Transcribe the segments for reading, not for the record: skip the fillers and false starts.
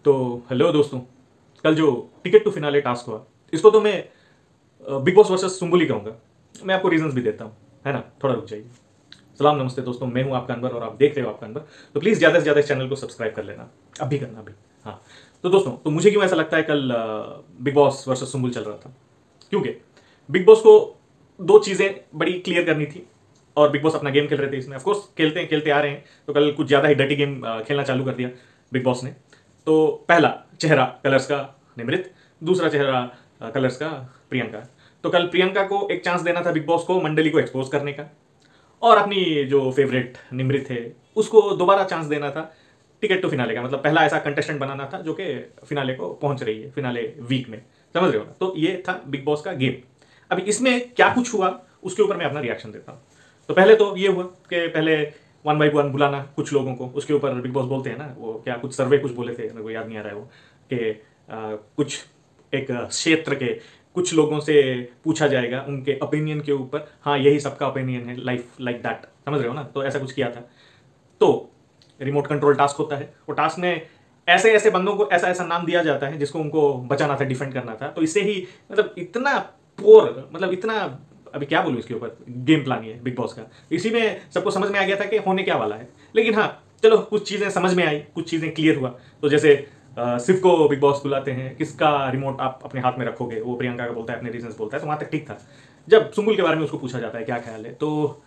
तो हेलो दोस्तों, कल जो टिकट टू फिनाले टास्क हुआ, इसको तो मैं बिग बॉस वर्सेस सुम्बुल ही कहूँगा। मैं आपको रीजंस भी देता हूँ, है ना। थोड़ा रुक जाइए। सलाम नमस्ते दोस्तों, मैं हूँ आपका अनवर और आप देख रहे हो आपका अनवर। तो प्लीज़ ज़्यादा से ज़्यादा इस चैनल को सब्सक्राइब कर लेना, अभी करना अभी। हाँ, तो दोस्तों, तो मुझे क्यों ऐसा लगता है कल बिग बॉस वर्सेस सुम्बुल चल रहा था, क्योंकि बिग बॉस को दो चीज़ें बड़ी क्लियर करनी थी और बिग बॉस अपना गेम खेल रहे थे इसमें। ऑफकोर्स खेलते आ रहे हैं, तो कल कुछ ज़्यादा ही डर्टी गेम खेलना चालू कर दिया बिग बॉस ने। तो पहला चेहरा कलर्स का निमृत, दूसरा चेहरा कलर्स का प्रियंका। तो कल प्रियंका को एक चांस देना था बिग बॉस को मंडली को एक्सपोज करने का, और अपनी जो फेवरेट निमृत है उसको दोबारा चांस देना था टिकट टू फिनाले का। मतलब पहला ऐसा कंटेस्टेंट बनाना था जो कि फिनाले को पहुंच रही है, फिनाले वीक में, समझ रहे हो ना। तो ये था बिग बॉस का गेम। अभी इसमें क्या कुछ हुआ उसके ऊपर मैं अपना रिएक्शन देता हूँ। तो पहले तो ये हुआ कि पहले 1 by 1 बुलाना कुछ लोगों को, उसके ऊपर बिग बॉस बोलते हैं ना, वो क्या कुछ सर्वे कुछ बोले थे, मेरे को याद नहीं आ रहा है वो, कि कुछ एक क्षेत्र के कुछ लोगों से पूछा जाएगा उनके ओपिनियन के ऊपर। हाँ, यही सबका ओपिनियन है, लाइफ लाइक दैट, समझ रहे हो ना। तो ऐसा कुछ किया था। तो रिमोट कंट्रोल टास्क होता है, वो टास्क में ऐसे ऐसे बंदों को ऐसा ऐसा नाम दिया जाता है जिसको उनको बचाना था, डिफेंड करना था। तो इससे ही मतलब इतना पोर, मतलब इतना, अभी क्या बोलूँ इसके ऊपर, गेम प्लान ही है बिग बॉस का। इसी में सबको समझ में आ गया था कि होने क्या वाला है। लेकिन हाँ, चलो कुछ चीज़ें समझ में आई, कुछ चीज़ें क्लियर हुआ। तो जैसे सिर्फ को बिग बॉस बुलाते हैं, किसका रिमोट आप अपने हाथ में रखोगे, वो प्रियंका का बोलता है, अपने रीजंस बोलता है, तो वहाँ तक ठीक था। जब सुम्बुल के बारे में उसको पूछा जाता है क्या ख्याल है, तो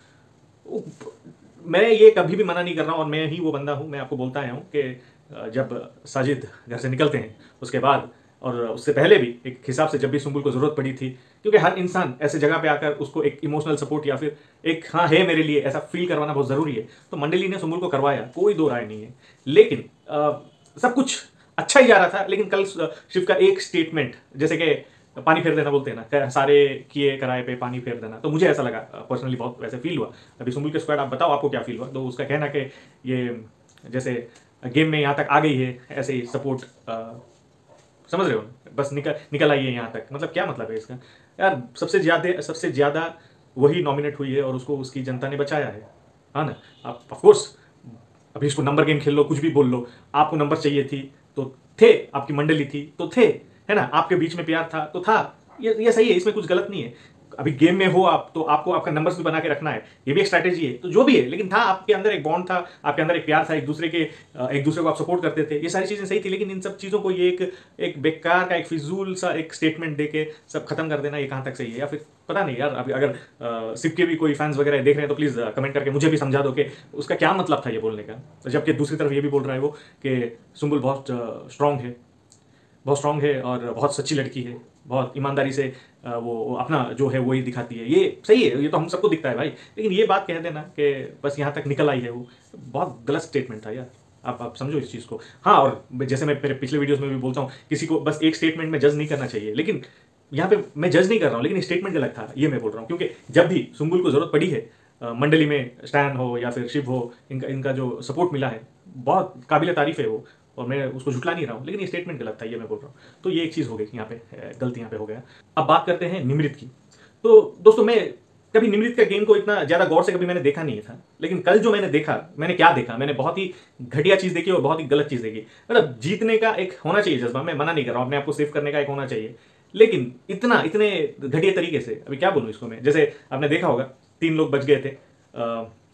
मैं ये कभी भी मना नहीं कर रहा हूँ, और मैं ही वो बंदा हूँ, मैं आपको बोलता आया हूँ कि जब साजिद घर से निकलते हैं उसके बाद और उससे पहले भी एक हिसाब से जब भी सुम्बुल को ज़रूरत पड़ी थी, क्योंकि हर इंसान ऐसे जगह पे आकर उसको एक इमोशनल सपोर्ट या फिर एक हाँ है मेरे लिए ऐसा फील करवाना बहुत ज़रूरी है। तो मंडली ने सुम्बुल को करवाया, कोई दो राय नहीं है। लेकिन सब कुछ अच्छा ही जा रहा था। लेकिन कल शिव का एक स्टेटमेंट, जैसे कि पानी फेर देना बोलते हैं ना, सारे किए कराए पे पानी फेर देना, तो मुझे ऐसा लगा पर्सनली, बहुत वैसे फील हुआ। अभी सुम्बुल के स्क्वाड, आप बताओ आपको क्या फील हुआ। तो उसका कहना कि ये जैसे गेम में यहाँ तक आ गई है, ऐसे ही सपोर्ट, समझ रहे हो, बस निकल आई है यहाँ तक। मतलब क्या मतलब है इसका यार। सबसे ज़्यादा वही नॉमिनेट हुई है और उसको उसकी जनता ने बचाया है, हाँ ना। आप ऑफकोर्स अभी इसको नंबर गेम खेल लो, कुछ भी बोल लो, आपको नंबर चाहिए थी तो थे, आपकी मंडली थी तो थे, है ना, आपके बीच में प्यार था तो था। ये सही है, इसमें कुछ गलत नहीं है। अभी गेम में हो आप, तो आपको आपका नंबर्स भी बना के रखना है, ये भी एक स्ट्रैटेजी है। तो जो भी है, लेकिन था आपके अंदर एक बॉन्ड था, आपके अंदर एक प्यार था, एक दूसरे को आप सपोर्ट करते थे, ये सारी चीज़ें सही थी। लेकिन इन सब चीज़ों को ये एक बेकार का, एक फिजूल सा एक स्टेटमेंट दे के सब खत्म कर देना, ये कहाँ तक सही है। या फिर पता नहीं यार। अभी अगर सिप के भी कोई फैंस वगैरह देख रहे हैं तो प्लीज़ कमेंट करके मुझे भी समझा दो कि उसका क्या मतलब था ये बोलने का। जबकि दूसरी तरफ ये भी बोल रहा है वो कि सुम्बुल बहुत स्ट्रांग है और बहुत सच्ची लड़की है, बहुत ईमानदारी से वो अपना जो है वो ही दिखाती है। ये सही है, ये तो हम सबको दिखता है भाई। लेकिन ये बात कह देना कि बस यहाँ तक निकल आई है, वो बहुत गलत स्टेटमेंट था यार। आप समझो इस चीज़ को। हाँ, और जैसे मैं मेरे पिछले वीडियोस में भी बोलता हूँ, किसी को बस एक स्टेटमेंट में जज नहीं करना चाहिए। लेकिन यहाँ पे मैं जज नहीं कर रहा हूँ, लेकिन स्टेटमेंट गलत था, ये मैं बोल रहा हूँ। क्योंकि जब भी सुम्बुल को ज़रूरत पड़ी है, मंडली में स्टैन हो या फिर शिव हो, इनका जो सपोर्ट मिला है बहुत काबिल तारीफ़ है वो, और मैं उसको झुटला नहीं रहा हूँ। लेकिन ये स्टेटमेंट गलत था, ये मैं बोल रहा हूँ। तो ये एक चीज़ हो गई यहाँ पे, गलती यहाँ पे हो गया। अब बात करते हैं निमृत की। तो दोस्तों, मैं कभी निमृत का गेम को इतना ज़्यादा गौर से कभी मैंने देखा नहीं था। लेकिन कल जो मैंने देखा, मैंने क्या देखा, मैंने बहुत ही घटिया चीज़ देखी और बहुत ही गलत चीज़ देखी। मतलब जीतने का एक होना चाहिए जज्बा, मैं मना नहीं कर रहा हूँ, अपने आप को सेव करने का एक होना चाहिए। लेकिन इतने घटिया तरीके से, अभी क्या बोलूँ इसको मैं। जैसे आपने देखा होगा 3 लोग बच गए थे,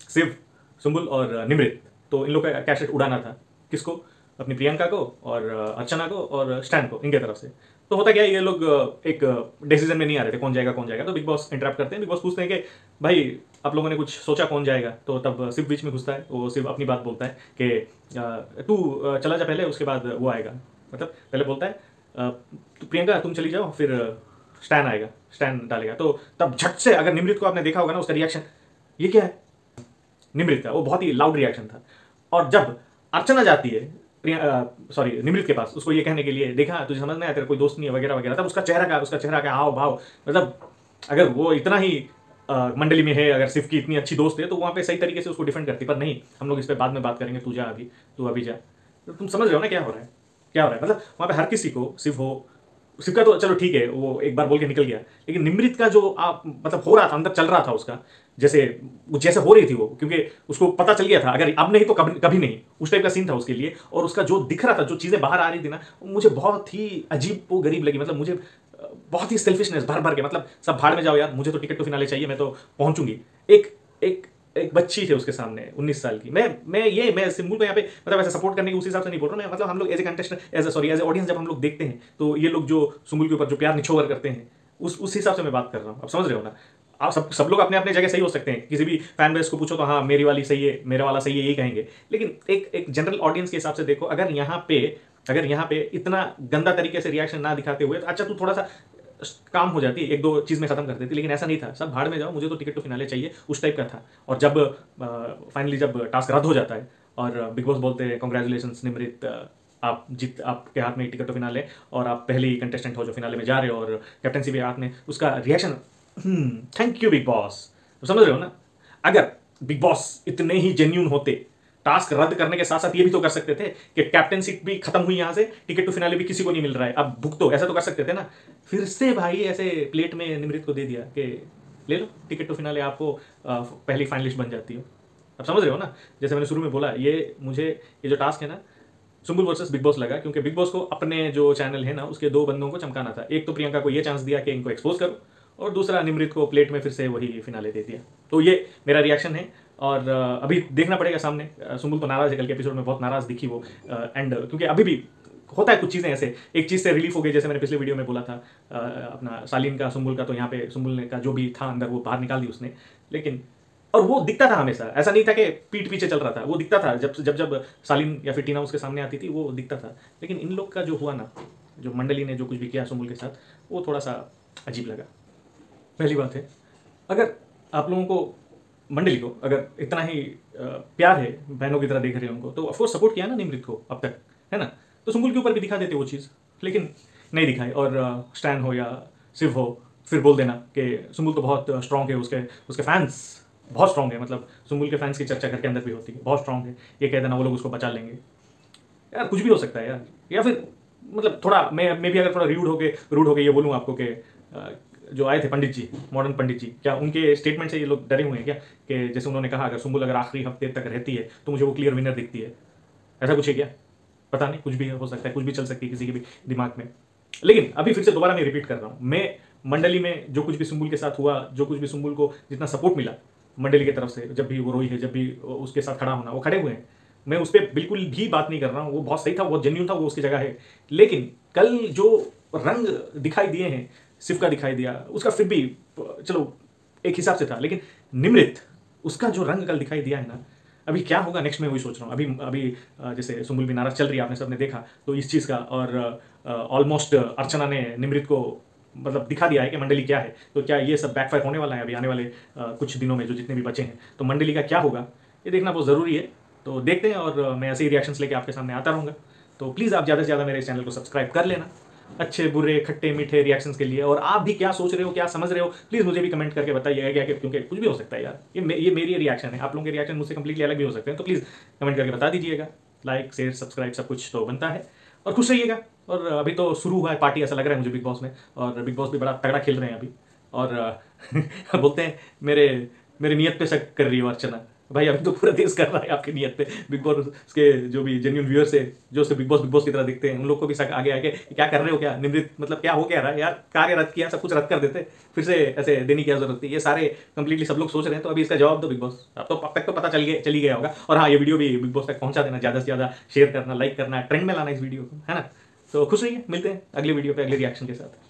शिव, सुम्बुल और निमृत। तो इन लोग का कैशेट उड़ाना था, किसको, अपनी प्रियंका को और अर्चना को और स्टैन को, इनके तरफ से। तो होता क्या है, ये लोग एक डिसीजन में नहीं आ रहे थे कौन जाएगा कौन जाएगा। तो बिग बॉस इंटरप्ट करते हैं, बिग बॉस पूछते हैं कि भाई आप लोगों ने कुछ सोचा कौन जाएगा। तो तब सिर्फ बीच में घुसता है, वो सिर्फ अपनी बात बोलता है कि तू चला जा पहले, उसके बाद वो आएगा। मतलब पहले बोलता है तो प्रियंका तुम चली जाओ, फिर स्टैन आएगा, स्टैन डालेगा। तो तब झट से, अगर निमृत को आपने देखा होगा ना, उसका रिएक्शन, ये क्या है, निमृत का वो बहुत ही लाउड रिएक्शन था। और जब अर्चना जाती है निमृत के पास, उसको ये कहने के लिए, देखा तुझे समझ में आया, तेरा कोई दोस्त नहीं है वगैरह वगैरह, तब उसका चेहरा का हाव भाव, मतलब अगर वो इतना ही मंडली में है, अगर सिर्फ की इतनी अच्छी दोस्त है, तो वहाँ पे सही तरीके से उसको डिफेंड करती। पर नहीं, हम लोग इस पर बाद में बात करेंगे, तू अभी जा। तो तुम समझ रहे हो ना क्या हो रहा है। मतलब वहाँ पे हर किसी को, सिर्फ हो, सिक्का तो चलो ठीक है, वो एक बार बोल के निकल गया, लेकिन निमृत का जो आप मतलब हो रहा था, अंदर चल रहा था उसका, जैसे वो जैसे हो रही थी वो, क्योंकि उसको पता चल गया था अगर अब नहीं तो कभी कभी नहीं, उस टाइप का सीन था उसके लिए। और उसका जो दिख रहा था, जो चीज़ें बाहर आ रही थी ना, मुझे बहुत ही अजीब वो गरीब लगी। मतलब मुझे बहुत ही सेल्फिशनेस भर भर के, मतलब सब भाड़ में जाओ यार, मुझे तो टिकट टू फिनाले चाहिए, मैं तो पहुंचूंगी। एक एक एक बच्ची थी उसके सामने 19 साल की। मैं सिंबल को यहाँ पे मतलब ऐसे सपोर्ट करने की उस हिसाब से नहीं बोल रहा मैं, मतलब हम लोग as a contestant, as a audience जब हम लोग देखते हैं तो ये लोग जो सुम्बुल के ऊपर जो प्यार निछोवर करते हैं, उस हिसाब से मैं बात कर रहा हूँ। आप समझ रहे हो ना? आप सब लोग अपने अपने जगह सही हो सकते हैं, किसी भी फैन बेस को पूछो तो हाँ मेरी वाली सही है, मेरा वाला सही है, यही कहेंगे। लेकिन एक जनरल ऑडियंस के हिसाब से देखो, अगर यहाँ पे इतना गंदा तरीके से रिएक्शन ना दिखाते हुए तो अच्छा तू थोड़ा सा काम हो जाती, एक दो चीज़ में खत्म कर देती, लेकिन ऐसा नहीं था। सब भाड़ में जाओ, मुझे तो टिकट टू फिनाले चाहिए, उस टाइप का था। और जब फाइनली जब टास्क रद्द हो जाता है और बिग बॉस बोलते हैं कॉन्ग्रेचुलेशन निमृत, आपके हाथ में टिकट टू फिनाले और आप पहली कंटेस्टेंट हो जो फिनाले में जा रहे हो और कैप्टनसी भी हाथ में, उसका reaction thank you big boss. समझ रहे हो ना? अगर बिग बॉस इतने ही जेन्यून होते, टास्क रद्द करने के साथ साथ ये भी तो कर सकते थे कि कैप्टनसी भी खत्म हुई, यहां से टिकट टू फिनाले भी किसी को नहीं मिल रहा है, अब भुगतो, ऐसा तो कर सकते थे ना। फिर से भाई ऐसे प्लेट में निमृत को दे दिया कि ले लो टिकट टू फिनाले, आपको पहली फाइनलिस्ट बन जाती हो। अब समझ रहे हो ना? जैसे मैंने शुरू में बोला, ये जो टास्क है ना, सुम्बुल वर्सेस बिग बॉस लगा, क्योंकि बिग बॉस को अपने जो चैनल है ना उसके दो बंदों को चमकाना था। एक तो प्रियंका को ये चांस दिया कि इनको एक्सपोज करो, और दूसरा निमृत को प्लेट में फिर से वही फिनाले दे दिया। तो ये मेरा रिएक्शन है। और अभी देखना पड़ेगा सामने। सुम्बुल तो नाराज है, कल के एपिसोड में बहुत नाराज दिखी वो, एंड क्योंकि अभी भी होता है कुछ चीज़ें ऐसे, एक चीज़ से रिलीफ हो गई, जैसे मैंने पिछले वीडियो में बोला था अपना सालिन का सुम्बुल का, तो यहाँ पे सुम्बुल का जो भी था अंदर वो बाहर निकाल दी उसने। लेकिन और वो दिखता था हमेशा, ऐसा नहीं था कि पीठ पीछे चल रहा था, वो दिखता था जब सालिन या फिर टीना उसके सामने आती थी, वो दिखता था। लेकिन इन लोग का जो हुआ ना, जो मंडली ने जो कुछ भी किया सुम्बुल के साथ, वो थोड़ा सा अजीब लगा। पहली बात है, अगर आप लोगों को मंडली को अगर इतना ही प्यार है, बहनों की तरह देख रहे हो उनको, तो ऑफकोर्स सपोर्ट किया ना निमृत को अब तक, है ना? तो सुम्बुल के ऊपर भी दिखा देते वो चीज़, लेकिन नहीं दिखाई। और स्टैन हो या शिव हो, फिर बोल देना कि सुम्बुल तो बहुत स्ट्रॉन्ग है, उसके फैंस बहुत स्ट्रॉन्ग है, मतलब सुम्बुल के फैंस की चर्चा घर के अंदर भी होती है, बहुत स्ट्रॉन्ग है, ये कह देना वो लोग उसको बचा लेंगे। यार कुछ भी हो सकता है यार। या फिर मतलब थोड़ा मैं भी अगर थोड़ा रूड होके ये बोलूँ आपको कि जो आए थे पंडित जी, मॉडर्न पंडित जी, क्या उनके स्टेटमेंट से ये लोग डरे हुए हैं क्या? कि जैसे उन्होंने कहा अगर सुम्बुल अगर आखिरी हफ्ते तक रहती है तो मुझे वो क्लियर विनर दिखती है, ऐसा कुछ है क्या? पता नहीं, कुछ भी हो सकता है, कुछ भी चल सकती है किसी के भी दिमाग में। लेकिन अभी फिर से दोबारा मैं रिपीट कर रहा हूँ, मैं मंडली में जो कुछ भी सुम्बुल के साथ हुआ, जो कुछ भी सुम्बुल को जितना सपोर्ट मिला मंडली की तरफ से, जब भी वो रोई है, जब भी उसके साथ खड़ा होना, वो खड़े हुए हैं, मैं उस पर बिल्कुल भी बात नहीं कर रहा हूँ, वो बहुत सही था, बहुत जेन्यून था, वो उसकी जगह है। लेकिन कल जो रंग दिखाई दिए हैं, शिव का दिखाई दिया, उसका फिर भी चलो एक हिसाब से था, लेकिन निमृत उसका जो रंग कल दिखाई दिया है ना, अभी क्या होगा नेक्स्ट में वही सोच रहा हूँ। अभी जैसे सुम्बुल भी नाराज चल रही है, आपने सबने देखा, तो इस चीज़ का, और ऑलमोस्ट अर्चना ने निमृत को मतलब दिखा दिया है कि मंडली क्या है। तो क्या ये सब बैकफायर होने वाला है अभी आने वाले कुछ दिनों में, जो जितने भी बचे हैं, तो मंडली का क्या होगा ये देखना बहुत ज़रूरी है। तो देखते हैं, और मैं ऐसे ही रिएक्शंस लेके आपके सामने आता रहूँगा। तो प्लीज़ आप ज़्यादा से ज़्यादा मेरे इस चैनल को सब्सक्राइब कर लेना, अच्छे बुरे खट्टे मीठे रिएक्शंस के लिए। और आप भी क्या सोच रहे हो, क्या समझ रहे हो, प्लीज़ मुझे भी कमेंट करके बताइएगा क्या, क्योंकि कुछ भी हो सकता है यार, ये मेरी रिएक्शन है, आप लोगों के रिएक्शन मुझसे कंप्लीटली अलग भी हो सकते हैं। तो प्लीज़ कमेंट करके बता दीजिएगा। लाइक शेयर सब्सक्राइब सब कुछ तो बनता है, और खुश रहिएगा। और अभी तो शुरू हुआ है पार्टी, ऐसा लग रहा है मुझे बिग बॉस में, और बिग बॉस भी बड़ा तगड़ा खेल रहे हैं अभी। और बोलते हैं मेरे नियत पे शक कर रही हो अर्चना, भाई अभी तो पूरा देश कर रहा है आपकी नियत पे। बिग बॉस के जो भी जेन्यून व्यूअर्स है, जो उसे बिग बॉस की तरह दिखते हैं, उन लोग को भी शक आगे आके क्या कर रहे हो, क्या निमृत मतलब क्या हो क्या रहा है यार, कार्य रद्द किया, सब कुछ रद्द कर देते, फिर से ऐसे देने की जरूरत थी। ये सारे कंप्लीटली सब लोग सोच रहे हैं, तो अभी इसका जवाब दो बिग बॉस। अब तक तो पता चली गया होगा। और हाँ, ये वीडियो भी बिग बॉस तक पहुंचा देना, ज़्यादा से ज़्यादा शेयर करना, लाइक करना, ट्रेंड में लाना इस वीडियो को, है ना? तो खुश रहिए, मिलते हैं अगले वीडियो पे अगले रिएक्शन के साथ।